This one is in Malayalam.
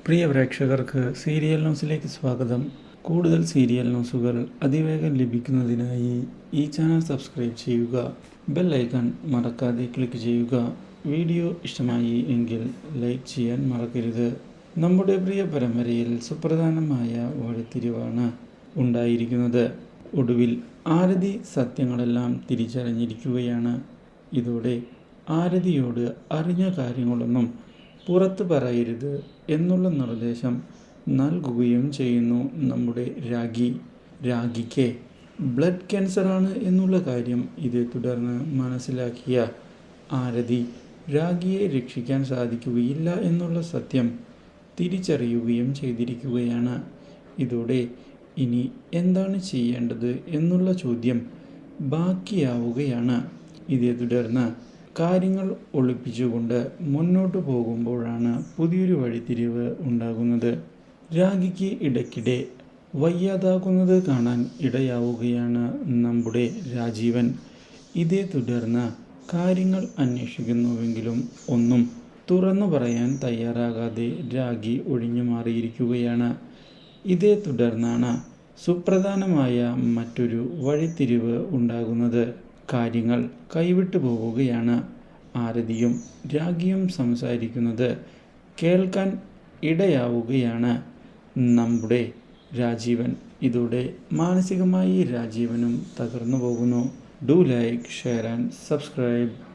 പ്രിയ പ്രേക്ഷകർക്ക് സീരിയൽ ന്യൂസിലേക്ക് സ്വാഗതം. കൂടുതൽ സീരിയൽ ന്യൂസുകൾ അതിവേഗം ലഭിക്കുന്നതിനായി ഈ ചാനൽ സബ്സ്ക്രൈബ് ചെയ്യുക. ബെൽ ഐക്കൺ മറക്കാതെ ക്ലിക്ക് ചെയ്യുക. വീഡിയോ ഇഷ്ടമായി എങ്കിൽ ലൈക്ക് ചെയ്യാൻ മറക്കരുത്. നമ്മുടെ പ്രിയ പരമ്പരയിൽ സുപ്രധാനമായ വഴിത്തിരിവാണ് ഉണ്ടായിരിക്കുന്നത്. ഒടുവിൽ ആരതി സത്യങ്ങളെല്ലാം തിരിച്ചറിഞ്ഞിരിക്കുകയാണ്. ഇതോടെ ആരതിയോട് അറിഞ്ഞ കാര്യങ്ങളൊന്നും പുറത്തു പറയരുത് എന്നുള്ള നിർദ്ദേശം നൽകുകയും ചെയ്യുന്നു നമ്മുടെ രാഖിക്ക് ബ്ലഡ് ക്യാൻസറാണ് എന്നുള്ള കാര്യം ഇതേ തുടർന്ന് മനസ്സിലാക്കിയ ആരതി രാഖിയെ രക്ഷിക്കാൻ സാധിക്കുകയില്ല എന്നുള്ള സത്യം തിരിച്ചറിയുകയും ചെയ്തിരിക്കുകയാണ്. ഇതോടെ ഇനി എന്താണ് ചെയ്യേണ്ടത് എന്നുള്ള ചോദ്യം ബാക്കിയാവുകയാണ്. ഇതേ തുടർന്ന് കാര്യങ്ങൾ ഒളിപ്പിച്ചുകൊണ്ട് മുന്നോട്ട് പോകുമ്പോഴാണ് പുതിയൊരു വഴിത്തിരിവ് ഉണ്ടാകുന്നത്. രാഖിക്ക് ഇടയ്ക്കിടെ വയ്യാതാകുന്നത് കാണാൻ ഇടയാവുകയാണ് നമ്മുടെ രാജീവൻ. ഇതേ തുടർന്ന് കാര്യങ്ങൾ അന്വേഷിക്കുന്നുവെങ്കിലും ഒന്നും തുറന്നു പറയാൻ തയ്യാറാകാതെ രാഖി ഒഴിഞ്ഞു മാറിയിരിക്കുകയാണ്. ഇതേ തുടർന്നാണ് സുപ്രധാനമായ മറ്റൊരു വഴിത്തിരിവ് ഉണ്ടാകുന്നത്. കാര്യങ്ങൾ കൈവിട്ടു പോവുകയാണ്. ആരതിയും രാഖിയും സംസാരിക്കുന്നത് കേൾക്കാൻ ഇടയാവുകയാണ് നമ്മുടെ രാജീവൻ. ഇതോടെ മാനസികമായി രാജീവനും തകർന്നു പോകുന്നു. Do like, share and subscribe.